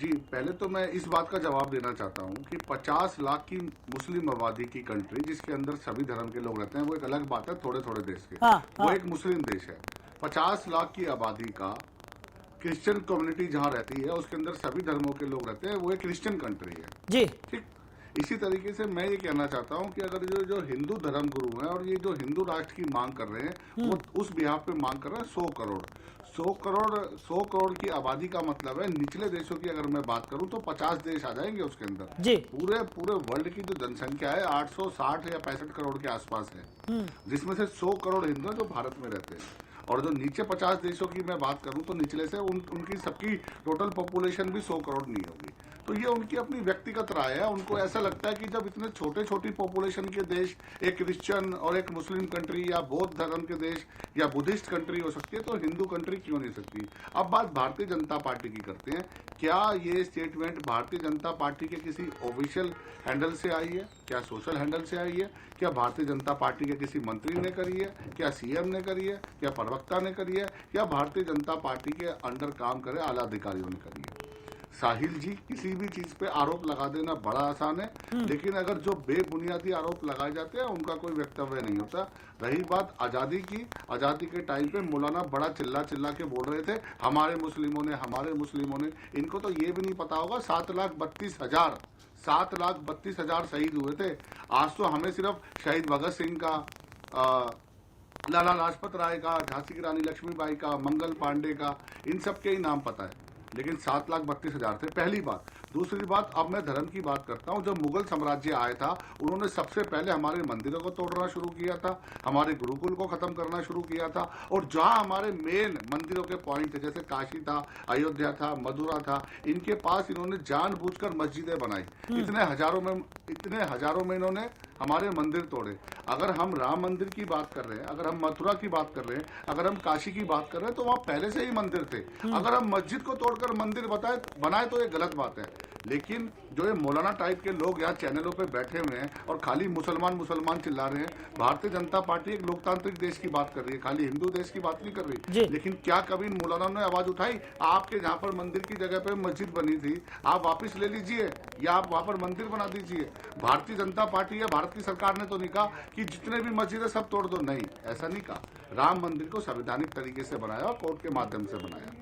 जी, पहले तो मैं इस बात का जवाब देना चाहता हूँ कि 50 लाख की मुस्लिम आबादी की कंट्री जिसके अंदर सभी धर्म के लोग रहते हैं, वो एक अलग बात है थोड़े-थोड़े देश के। हाँ वो हाँ एक मुस्लिम देश है। 50 लाख की आबादी का क्रिश्चियन कम्युनिटी जहाँ रहती है, उसके अंदर सभी धर्मों के लोग रहते हैं, वो एक क्रिश्चियन कंट्री है। जी। ठीक। इसी तरीके से मैं ये कहना चाहता हूँ कि अगर जो जो हिंदू धर्म गुरु हैं और ये जो हिंदू राष्ट्र की मांग कर रहे हैं, वो उस बिहाफ पे मांग कर रहे हैं 100 करोड़। 100 करोड़ की आबादी का मतलब है, निचले देशों की अगर मैं बात करूं तो 50 देश आ जाएंगे उसके अंदर। जी। पूरे पूरे वर्ल्ड की जो जनसंख्या है 860 या 65 करोड़ के आसपास है, जिसमें से 100 करोड़ हिंदू हैं जो भारत में रहते हैं। और जो नीचे 50 देशों की मैं बात करूं तो निचले से उनकी सबकी टोटल पॉपुलेशन भी 100 करोड़ नहीं होगी। तो ये उनकी अपनी व्यक्तिगत राय है। उनको ऐसा लगता है कि जब इतने छोटे छोटी पॉपुलेशन के देश, एक क्रिश्चियन और एक मुस्लिम कंट्री या बौद्ध धर्म के देश या बुद्धिस्ट कंट्री हो सकती है, तो हिंदू कंट्री क्यों नहीं सकती। अब बात भारतीय जनता पार्टी की करते हैं। क्या ये स्टेटमेंट भारतीय जनता पार्टी के किसी ऑफिशियल हैंडल से आई है? क्या सोशल हैंडल से आई है? क्या भारतीय जनता पार्टी के किसी मंत्री ने करी है? क्या सीएम ने करी है? क्या प्रवक्ता ने करी है? या भारतीय जनता पार्टी के अंडर काम करे आला अधिकारियों ने करी है? साहिल जी, किसी भी चीज पे आरोप लगा देना बड़ा आसान है, लेकिन अगर जो बेबुनियादी आरोप लगाए जाते हैं उनका कोई वक्तव्य नहीं होता। रही बात आजादी की, आजादी के टाइम पे मौलाना बड़ा चिल्ला चिल्ला के बोल रहे थे हमारे मुस्लिमों ने, हमारे मुस्लिमों ने। इनको तो ये भी नहीं पता होगा 7,32,000 शहीद हुए थे। आज तो हमें सिर्फ शहीद भगत सिंह का, लाला लाजपत राय का, झांसी की रानी लक्ष्मीबाई का, मंगल पांडे का, इन सब के ही नाम पता है, लेकिन 7,32,000 थे। पहली बात। दूसरी बात, अब मैं धर्म की बात करता हूँ। जब मुगल साम्राज्य आया था, उन्होंने सबसे पहले हमारे मंदिरों को तोड़ना शुरू किया था, हमारे गुरुकुल को खत्म करना शुरू किया था। और जहाँ हमारे मेन मंदिरों के पॉइंट थे, जैसे काशी था, अयोध्या था, मथुरा था, इनके पास इन्होंने जानबूझकर मस्जिदें बनाई। इतने हजारों में इन्होंने हमारे मंदिर तोड़े। अगर हम राम मंदिर की बात कर रहे हैं, अगर हम मथुरा की बात कर रहे हैं, अगर हम काशी की बात कर रहे हैं, तो वहाँ पहले से ही मंदिर थे। अगर हम मस्जिद को तोड़कर मंदिर बनाए तो ये गलत बात है। लेकिन जो ये मौलाना टाइप के लोग यहाँ चैनलों पे बैठे हुए हैं और खाली मुसलमान मुसलमान चिल्ला रहे हैं। भारतीय जनता पार्टी एक लोकतांत्रिक देश की बात कर रही है, खाली हिंदू देश की बात नहीं कर रही। लेकिन क्या कभी इन मौलाना ने आवाज उठाई आपके जहाँ पर मंदिर की जगह पे मस्जिद बनी थी, आप वापिस ले लीजिए या आप वहाँ पर मंदिर बना दीजिए? भारतीय जनता पार्टी या भारत की सरकार ने तो नहीं कहा कि जितने भी मस्जिद है सब तोड़ दो। नहीं, ऐसा नहीं कहा। राम मंदिर को संवैधानिक तरीके से बनाया और कोर्ट के माध्यम से बनाया।